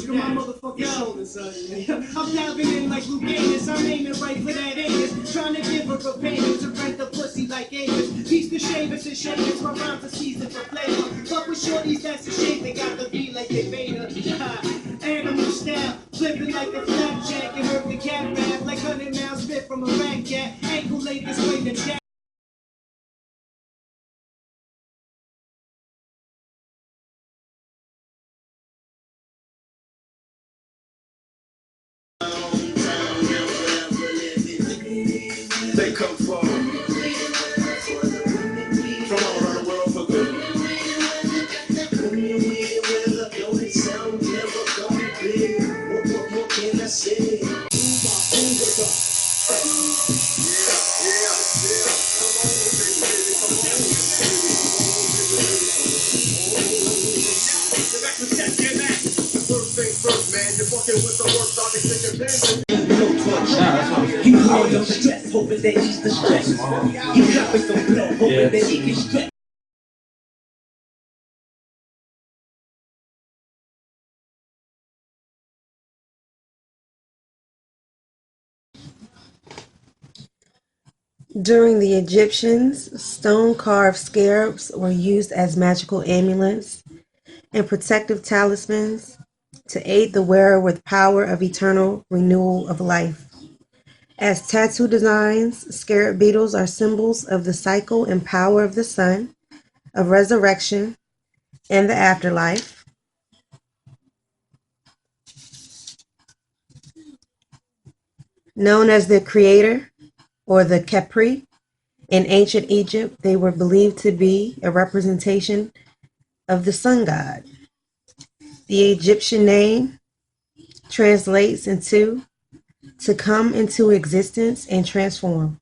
to my motherfucking shoulders, son. I'm diving in like Luke Gaines. I'm aiming right for that anus. Trying to give her a payment to rent the pussy like Amos. Teach the shavers and shavers. My rhymes are seasoned for flavor. Fuck with shorties, that's the shape. They got the beat like they made her. Animal style. Flipping like a flapjack. And hurt the cat rap like 100 miles spit from a rat cat. Ankle laid this way to jack. They come from all around the world for good. What can I say? First things first, man. You're fucking with the worst. I'll be thinking, He all your stress, hoping that he's the stress. He dropping some blow, hoping that he can stretch. During the Egyptians, stone-carved scarabs were used as magical amulets and protective talismans to aid the wearer with power of eternal renewal of life. As tattoo designs, scarab beetles are symbols of the cycle and power of the sun, of resurrection, and the afterlife. Known as the creator or the Khepri, in ancient Egypt, they were believed to be a representation of the sun god. The Egyptian name translates into to come into existence and transform.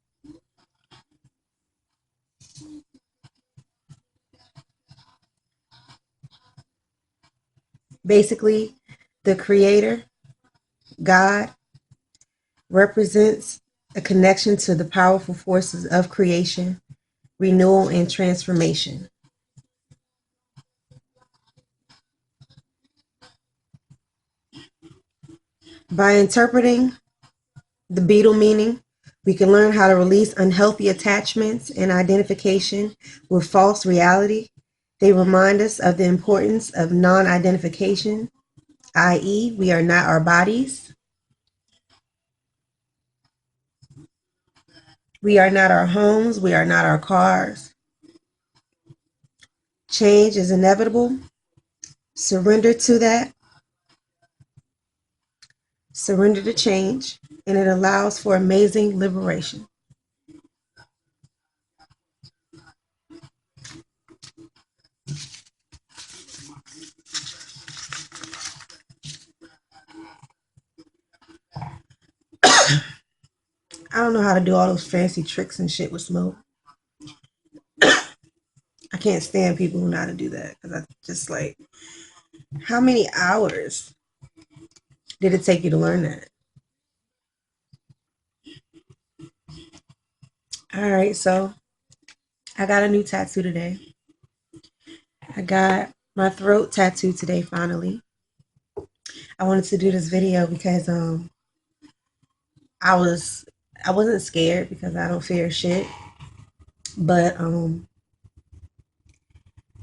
Basically, the creator, God, represents a connection to the powerful forces of creation, renewal, and transformation. By interpreting the beetle meaning, we can learn how to release unhealthy attachments and identification with false reality. They remind us of the importance of non-identification, i.e., we are not our bodies. We are not our homes. We are not our cars. Change is inevitable. Surrender to that. Surrender to change, and it allows for amazing liberation. I don't know how to do all those fancy tricks and shit with smoke. I can't stand people who know how to do that, because I just like, how many hours did it take you to learn that? All right, so I got a new tattoo today. I got my throat tattooed today, finally. I wanted to do this video because I wasn't scared because I don't fear shit. But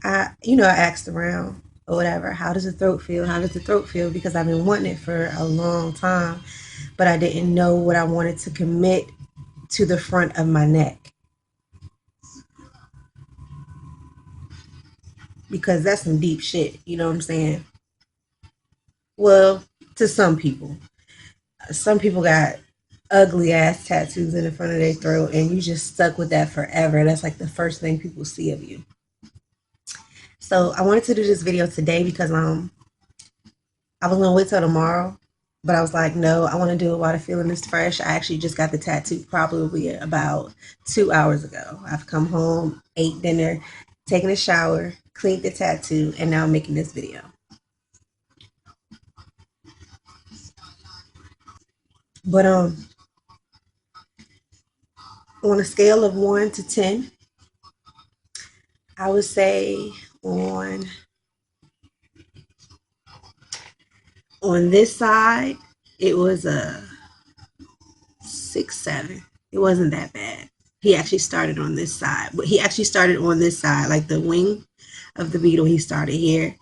I asked around or whatever, how does the throat feel? How does the throat feel? Because I've been wanting it for a long time, but I didn't know what I wanted to commit to the front of my neck. Because that's some deep shit, you know what I'm saying? Well, to some people. Some people got ugly ass tattoos in the front of their throat and you just stuck with that forever. That's like the first thing people see of you. So I wanted to do this video today because I was gonna wait till tomorrow, but I was like, no, I want to do it while the feeling is fresh. I actually just got the tattoo probably about 2 hours ago. I've come home, ate dinner, taken a shower, cleaned the tattoo, and now I'm making this video. But on a scale of 1 to 10, I would say on On this side, it was a 6-7. It wasn't that bad. He actually started on this side, but he actually started on this side, like the wing of the beetle. He started here,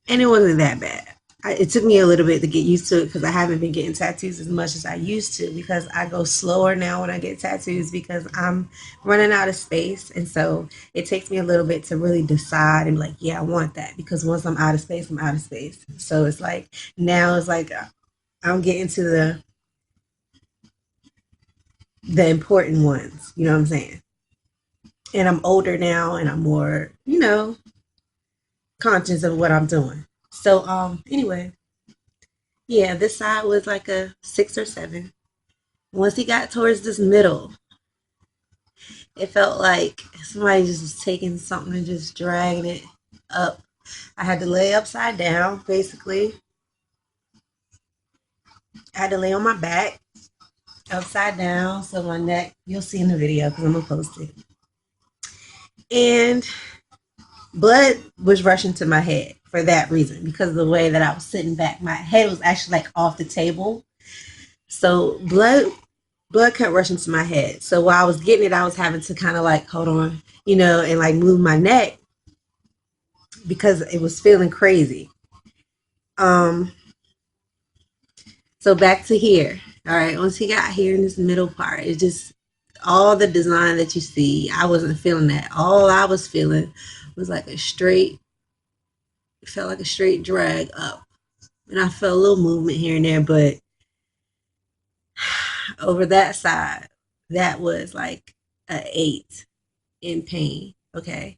and it wasn't that bad. It took me a little bit to get used to it because I haven't been getting tattoos as much as I used to, because I go slower now when I get tattoos because I'm running out of space. And so it takes me a little bit to really decide and be like, yeah, I want that, because once I'm out of space, I'm out of space. So it's like now it's like I'm getting to the important ones, you know what I'm saying? And I'm older now and I'm more, conscious of what I'm doing. So anyway, yeah, this side was like a 6 or 7. Once he got towards this middle, it felt like somebody just was taking something and just dragging it up. I had to lay upside down, basically. I had to lay on my back, upside down, so my neck, you'll see in the video because I'm going to post it. And blood was rushing to my head for that reason, because of the way that I was sitting back. My head was actually like off the table. So blood kept rushing to my head. So while I was getting it, I was having to kind of like hold on, and like move my neck because it was feeling crazy. So back to here. All right, once he got here in this middle part, it just, all the design that you see, I wasn't feeling that. All I was feeling was like it felt like a straight drag up. And I felt a little movement here and there, but over that side, that was like an 8 in pain. Okay.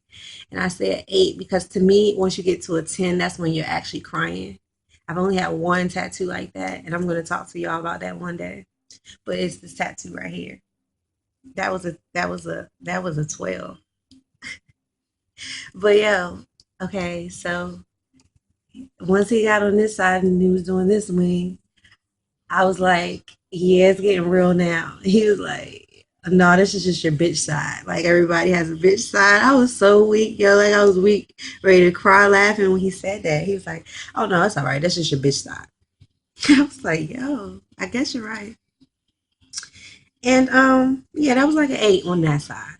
And I said 8 because to me, once you get to a 10, that's when you're actually crying. I've only had one tattoo like that, and I'm going to talk to y'all about that one day. But it's this tattoo right here. That was a 12. But yo, okay, so once he got on this side and he was doing this wing, I was like, yeah, it's getting real now. He was like, no, this is just your bitch side. Like, everybody has a bitch side. I was so weak, yo. Like, I was weak, ready to cry laughing when he said that. He was like, oh, no, it's all right. That's just your bitch side. I was like, yo, I guess you're right. And, yeah, that was like an 8 on that side.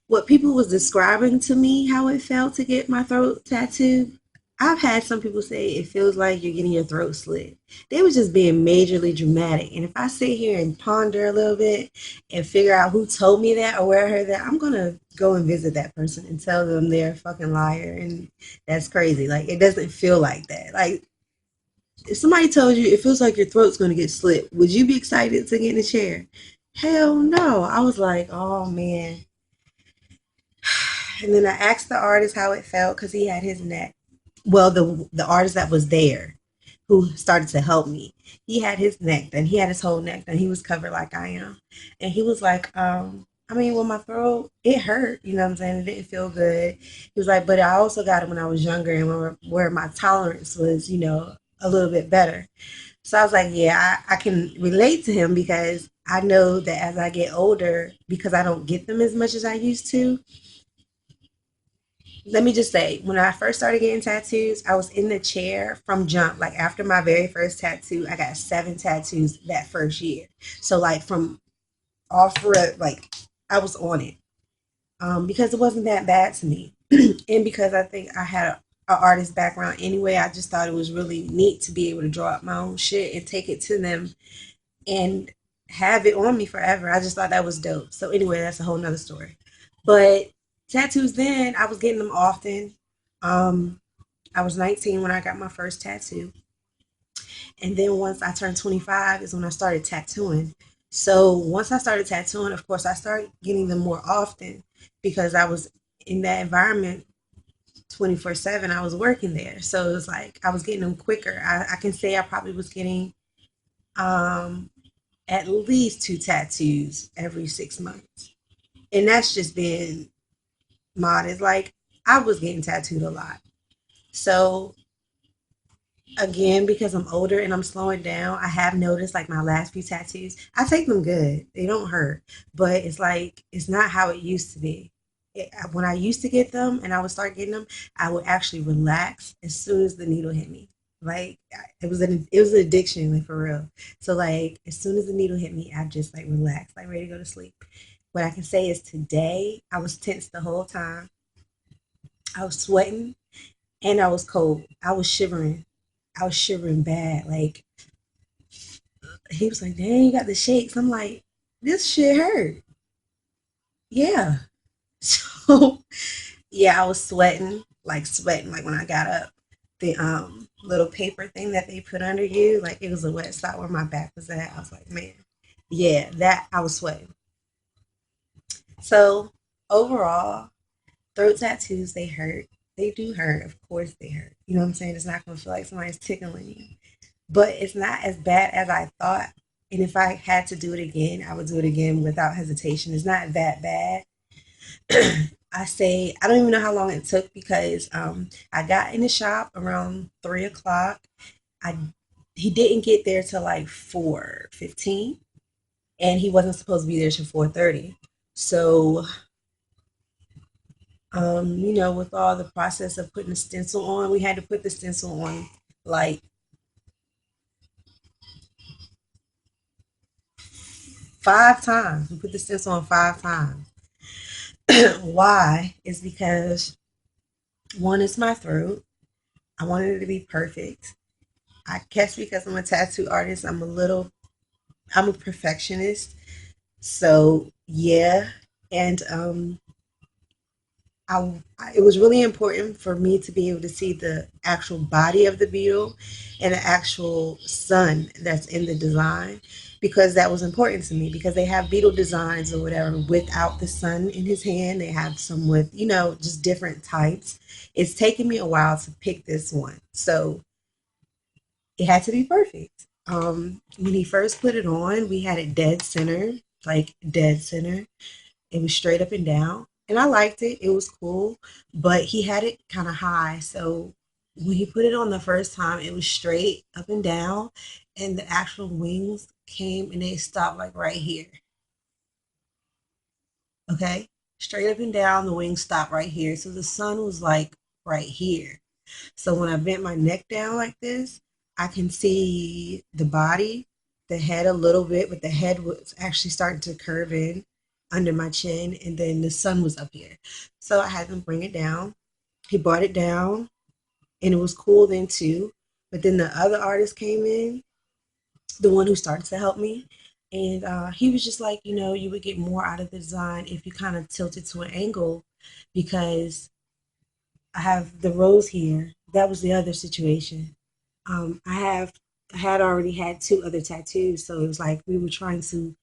What people was describing to me, how it felt to get my throat tattooed, I've had some people say it feels like you're getting your throat slit. They was just being majorly dramatic. And if I sit here and ponder a little bit and figure out who told me that or where I heard that, I'm gonna go and visit that person and tell them they're a fucking liar, and that's crazy. Like, it doesn't feel like that. Like, if somebody told you it feels like your throat's gonna get slit, would you be excited to get in a chair? Hell no. I was like, oh man. And then I asked the artist how it felt because he had his neck. Well, the artist that was there, who started to help me, he had his neck done. He had his whole neck done. He was covered like I am, and he was like, I mean, with my throat, it hurt. You know what I'm saying? It didn't feel good. He was like, but I also got it when I was younger and where my tolerance was, a little bit better. So I was like, yeah, I can relate to him because I know that as I get older, because I don't get them as much as I used to, let me just say, when I first started getting tattoos, I was in the chair from jump. Like, after my very first tattoo, I got 7 tattoos that first year. So like from off rip, like I was on it, because it wasn't that bad to me, and because I think I had a artist background anyway. I just thought it was really neat to be able to draw up my own shit and take it to them and have it on me forever. I just thought that was dope. So anyway, that's a whole nother story. But tattoos then, I was getting them often. I was 19 when I got my first tattoo. And then once I turned 25 is when I started tattooing. So once I started tattooing, of course, I started getting them more often because I was in that environment 24/7. I was working there. So it was like I was getting them quicker. I can say I probably was getting um, at least 2 tattoos every 6 months. And that's just been modest. Like, I was getting tattooed a lot. So again, because I'm older and I'm slowing down, I have noticed like my last few tattoos, I take them good. They don't hurt, but it's like it's not how it used to be. When I used to get them and I would start getting them, I would actually relax as soon as the needle hit me. Like it was an addiction, like for real. So like as soon as the needle hit me, I just like relaxed, like ready to go to sleep. What I can say is today I was tense the whole time. I was sweating and I was cold. I was shivering. I was shivering bad. Like he was like, "Dang, you got the shakes." I'm like, "This shit hurt." Yeah. So yeah, I was sweating like when I got up. The little paper thing that they put under you, like it was a wet spot where my back was at. I was like, man, yeah, that I was sweating. So overall, throat tattoos, they hurt. They do hurt. Of course they hurt. You know what I'm saying? It's not gonna feel like somebody's tickling you. But it's not as bad as I thought. And if I had to do it again, I would do it again without hesitation. It's not that bad. I say I don't even know how long it took because I got in the shop around 3 o'clock. I He didn't get there till like 4:15, and he wasn't supposed to be there till 4:30. So with all the process of putting the stencil on, we had to put the stencil on like 5 times. We put the stencil on 5 times. Why? Is because one is my throat. I wanted it to be perfect. I guess because I'm a tattoo artist, I'm a perfectionist. So yeah, and it was really important for me to be able to see the actual body of the beetle and the actual sun that's in the design because that was important to me because they have beetle designs or whatever without the sun in his hand. They have some with, just different types. It's taken me a while to pick this one. So it had to be perfect. When he first put it on, we had it dead center, like dead center. It was straight up and down. And I liked it. It was cool. But he had it kind of high. So when he put it on the first time, it was straight up and down. And the actual wings came and they stopped like right here. Okay? Straight up and down, the wings stopped right here. So the sun was like right here. So when I bent my neck down like this, I can see the body, the head a little bit, but the head was actually starting to curve in under my chin, and then the sun was up here. So I had him bring it down. He brought it down, and it was cool then too. But then the other artist came in, the one who started to help me, and he was just like, you would get more out of the design if you kind of tilted to an angle because I have the rose here. That was the other situation. I had already had 2 other tattoos, so it was like we were trying to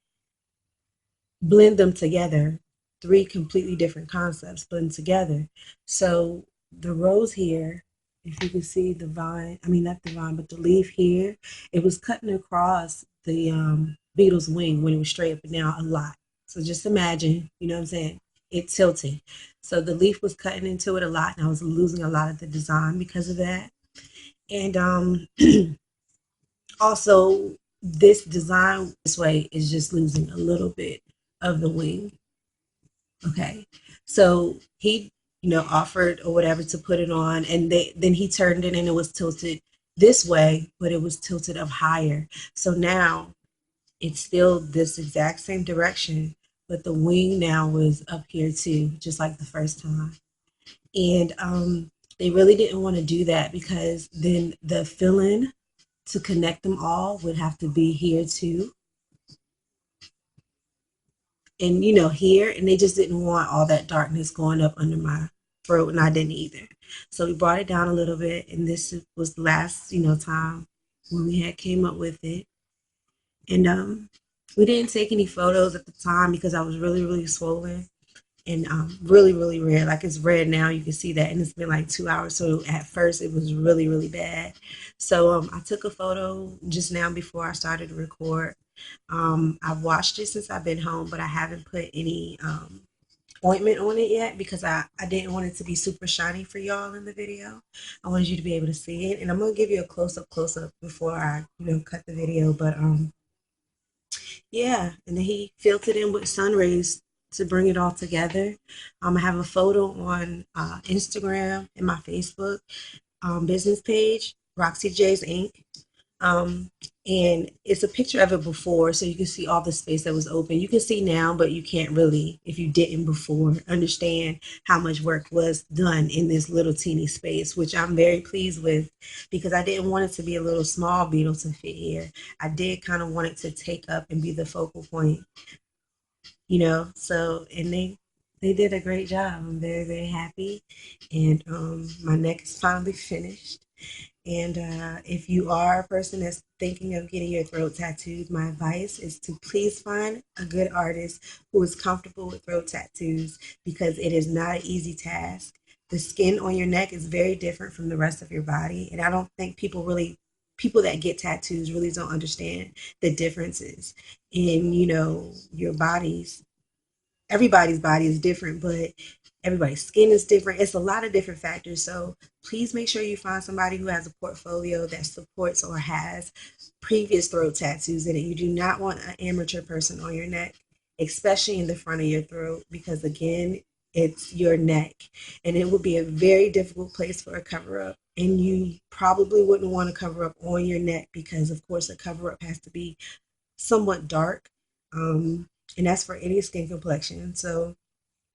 blend them together. 3 completely different concepts blend together. So the rose here, if you can see the vine, I mean not the vine, but the leaf here, it was cutting across the beetle's wing when it was straight up and down a lot. So just imagine, you know what I'm saying? It tilted. So the leaf was cutting into it a lot, and I was losing a lot of the design because of that. And also, this design this way is just losing a little bit of the wing. Okay. So he, offered or whatever to put it on, and then he turned it and it was tilted this way, but it was tilted up higher. So now it's still this exact same direction, but the wing now was up here too, just like the first time. And they really didn't want to do that because then the fill-in to connect them all would have to be here too. And here, and they just didn't want all that darkness going up under my throat, and I didn't either. So we brought it down a little bit, and this was the last, time when we had came up with it. And we didn't take any photos at the time because I was really, really swollen and really, really red. Like it's red now, you can see that, and it's been like 2 hours. So at first it was really, really bad. So I took a photo just now before I started to record. I've washed it since I've been home, but I haven't put any ointment on it yet because I didn't want it to be super shiny for y'all in the video. I wanted you to be able to see it, and I'm gonna give you a close up before I cut the video. But yeah, and then he filled it in with sun rays to bring it all together. I have a photo on Instagram and my Facebook business page Roxie J's ink. Um, and it's a picture of it before, so you can see all the space that was open. You can see now, but you can't really, if you didn't before, understand how much work was done in this little teeny space, which I'm very pleased with because I didn't want it to be a little small beetle to fit here. I did kind of want it to take up and be the focal point, so and they did a great job. I'm very, very happy. And my neck is finally finished. And if you are a person that's thinking of getting your throat tattooed, my advice is to please find a good artist who is comfortable with throat tattoos because it is not an easy task. The skin on your neck is very different from the rest of your body. And I don't think people that get tattoos really don't understand the differences in, your bodies. Everybody's body is different, but everybody's skin is different. It's a lot of different factors. So please make sure you find somebody who has a portfolio that supports or has previous throat tattoos in it. You do not want an amateur person on your neck, especially in the front of your throat, because again, it's your neck and it would be a very difficult place for a cover up. And you probably wouldn't want to cover up on your neck because, of course, a cover up has to be somewhat dark. And that's for any skin complexion. So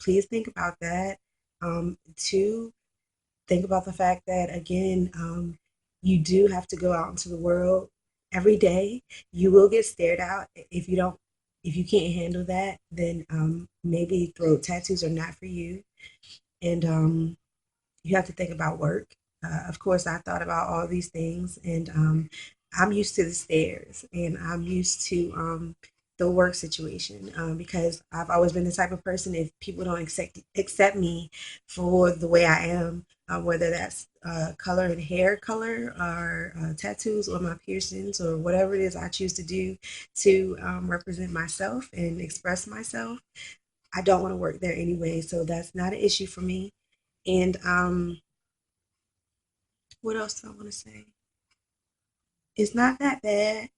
please think about that. Two, think about the fact that again, you do have to go out into the world every day. You will get stared at if you can't handle that, then maybe throat tattoos are not for you. And you have to think about work. Of course, I thought about all these things, and I'm used to the stairs, and I'm used to the work situation because I've always been the type of person if people don't accept me for the way I am, whether that's color and hair color or tattoos or my piercings or whatever it is I choose to do to represent myself and express myself. I don't want to work there anyway, so that's not an issue for me. And what else do I want to say? It's not that bad.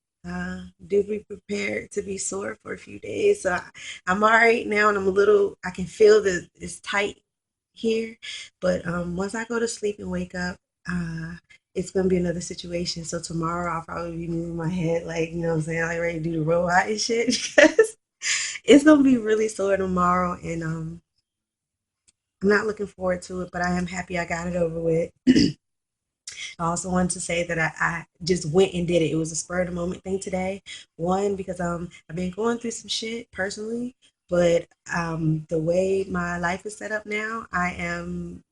Do be prepared to be sore for a few days. So I'm all right now, and I can feel that it's tight here. But once I go to sleep and wake up, it's going to be another situation. So tomorrow I'll probably be moving my head, like, you know what I'm saying, like ready to do the robot and shit because it's going to be really sore tomorrow. And I'm not looking forward to it, but I am happy I got it over with. I also wanted to say that I just went and did it. It was a spur of the moment thing today. One, because I've been going through some shit personally, but the way my life is set up now, I am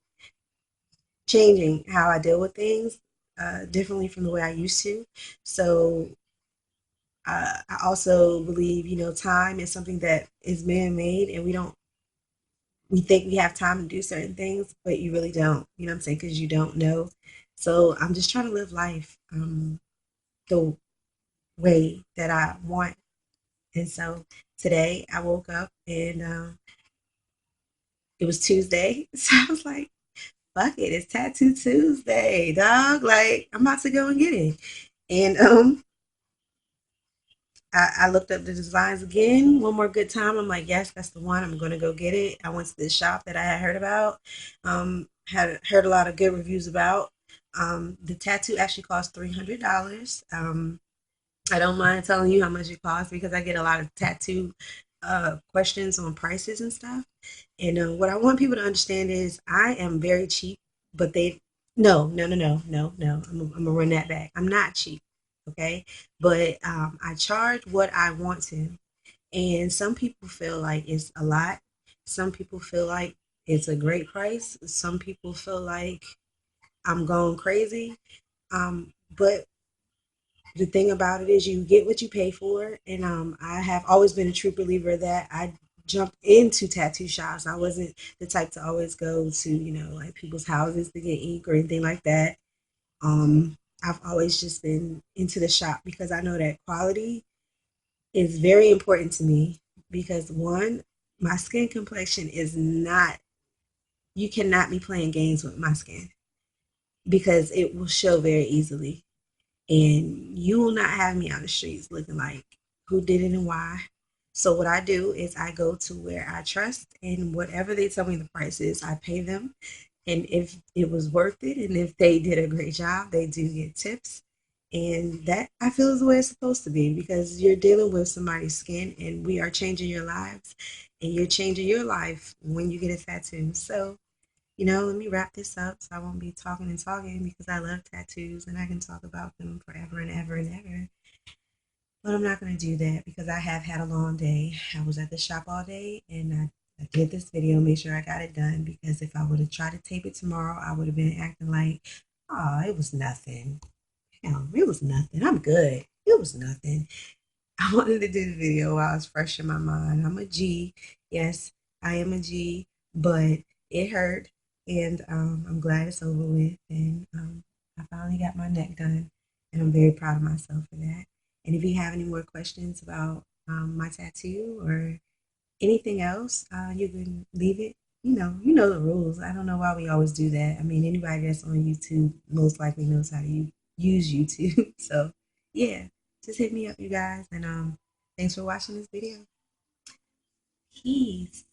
changing how I deal with things differently from the way I used to. So I also believe, time is something that is man-made, and we think we have time to do certain things, but you really don't. You know what I'm saying? Because you don't know. So I'm just trying to live life the way that I want. And so today I woke up and it was Tuesday. So I was like, fuck it, it's Tattoo Tuesday, dog. Like, I'm about to go and get it. And I looked up the designs again one more good time. I'm like, yes, that's the one. I'm going to go get it. I went to this shop that I had heard about, had heard a lot of good reviews about. The tattoo actually cost $300. I don't mind telling you how much it costs because I get a lot of tattoo questions on prices and stuff. And what I want people to understand is I am very cheap, but no, no, no, no, no, no. I'm gonna run that back. I'm not cheap, okay? But I charge what I want to. And some people feel like it's a lot. Some people feel like it's a great price. Some people feel like I'm going crazy. But the thing about it is you get what you pay for. And I have always been a true believer that I jumped into tattoo shops. I wasn't the type to always go to, like people's houses to get ink or anything like that. I've always just been into the shop because I know that quality is very important to me because one, my skin complexion is not, you cannot be playing games with my skin because it will show very easily. And you will not have me on the streets looking like who did it and why. So what I do is I go to where I trust, and whatever they tell me the price is, I pay them. And if it was worth it, and if they did a great job, they do get tips. And that I feel is the way it's supposed to be, because you're dealing with somebody's skin and we are changing your lives, and you're changing your life when you get a tattoo. So, let me wrap this up so I won't be talking and talking, because I love tattoos and I can talk about them forever and ever and ever. But I'm not going to do that because I have had a long day. I was at the shop all day, and I did this video, made sure I got it done, because if I would have tried to tape it tomorrow, I would have been acting like, oh, it was nothing. Hell, it was nothing. I'm good. It was nothing. I wanted to do the video while I was fresh in my mind. I'm a G. Yes, I am a G, but it hurt, and I'm glad it's over with. And I finally got my neck done, and I'm very proud of myself for that. And if you have any more questions about my tattoo or anything else, you can leave it. You know the rules. I don't know why we always do that. I mean, anybody that's on YouTube most likely knows how to use YouTube. So, yeah, just hit me up, you guys. And thanks for watching this video. Peace.